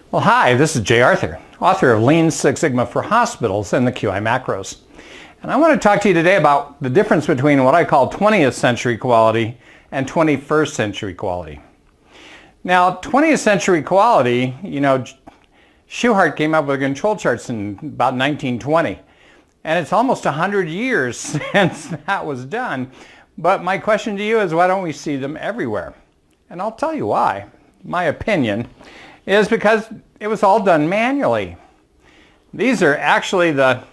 Well, hi, this is Jay Arthur, author of Lean Six Sigma for Hospitals and the QI Macros. And I want to talk to you today about the difference between what I call 20th century quality and 21st century quality. Now, 20th century quality, Schuhart came up with control charts in about 1920. And it's almost 100 years since that was done. But my question to you is, why don't we see them everywhere? And I'll tell you why. My opinion is because it was all done manually. These are actually the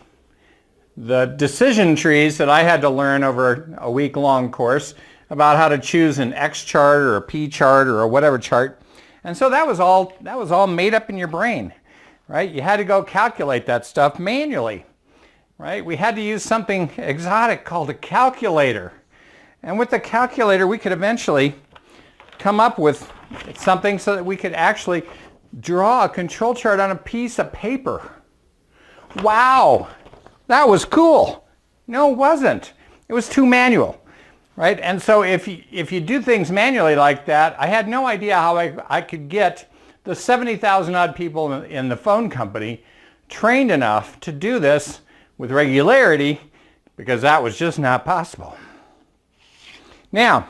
decision trees that I had to learn over a week-long course about how to choose an X chart or a P chart or a whatever chart. And so that was all made up in your brain, right? You had to go calculate that stuff manually, right? We had to use something exotic called a calculator. And with the calculator, we could eventually come up with something so that we could actually draw a control chart on a piece of paper. Wow, that was cool. No, it wasn't. It was too manual, right? And so if you do things manually like that, I had no idea how I could get the 70,000 odd people in the phone company trained enough to do this with regularity, because that was just not possible. Now,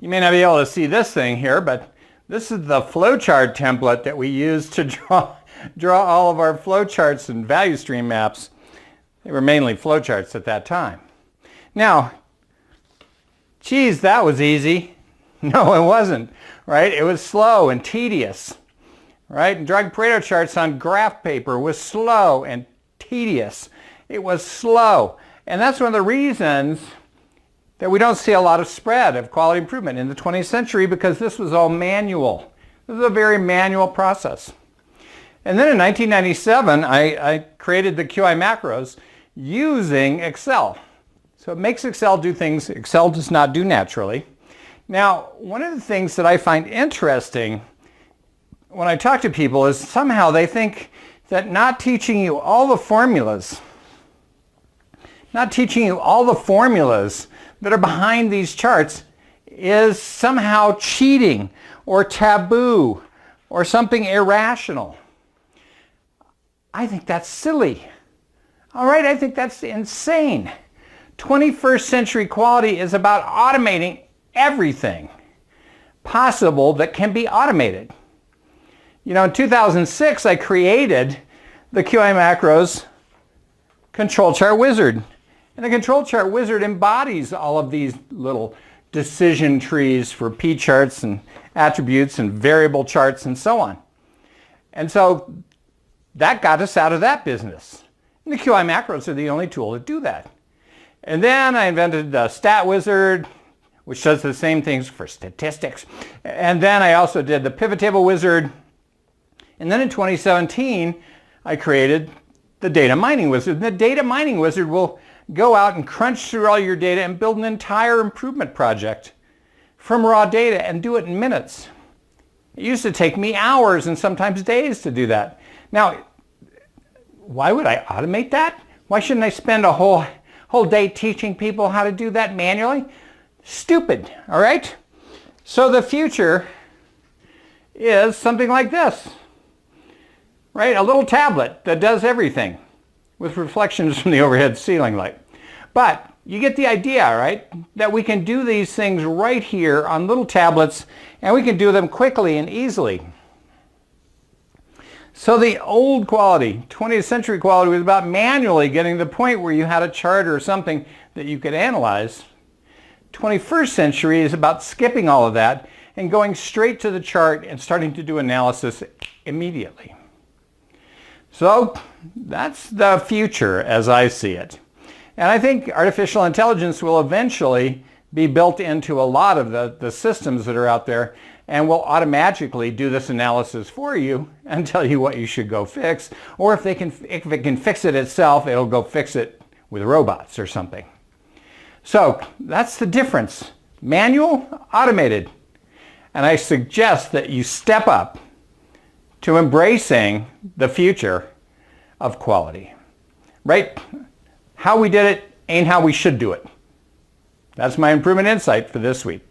you may not be able to see this thing here, but this is the flowchart template that we use to draw all of our flowcharts and value stream maps. They were mainly flowcharts at that time. Now, geez, that was easy. No, it wasn't, right? It was slow and tedious, right? And drawing Pareto charts on graph paper was slow and tedious. It was slow. And that's one of the reasons that we don't see a lot of spread of quality improvement in the 20th century, because this was all manual. This was a very manual process. And then in 1997, I created the QI macros using Excel. So it makes Excel do things Excel does not do naturally. Now, one of the things that I find interesting when I talk to people is somehow they think that not teaching you all the formulas that are behind these charts is somehow cheating or taboo or something irrational. I think that's silly. All right, I think that's insane. 21st century quality is about automating everything possible that can be automated. In 2006, I created the QI Macros Control Chart Wizard. And the Control Chart Wizard embodies all of these little decision trees for P charts and attributes and variable charts and so on. And so that got us out of that business. And the QI macros are the only tool to do that. And then I invented the Stat Wizard, which does the same things for statistics. And then I also did the Pivot Table Wizard. And then in 2017, I created the Data Mining Wizard. And the Data Mining Wizard will go out and crunch through all your data and build an entire improvement project from raw data and do it in minutes. It used to take me hours and sometimes days to do that. Now, why would I automate that? Why shouldn't I spend a whole day teaching people how to do that manually? Stupid, all right? So the future is something like this, right? A little tablet that does everything with reflections from the overhead ceiling light. But you get the idea, right? That we can do these things right here on little tablets, and we can do them quickly and easily. So the old quality, 20th century quality, was about manually getting to the point where you had a chart or something that you could analyze. 21st century is about skipping all of that and going straight to the chart and starting to do analysis immediately. So that's the future as I see it. And I think artificial intelligence will eventually be built into a lot of the systems that are out there, and will automatically do this analysis for you and tell you what you should go fix. Or if it can fix it itself, it'll go fix it with robots or something. So that's the difference. Manual, automated. And I suggest that you step up to embracing the future of quality. Right? How we did it ain't how we should do it. That's my improvement insight for this week.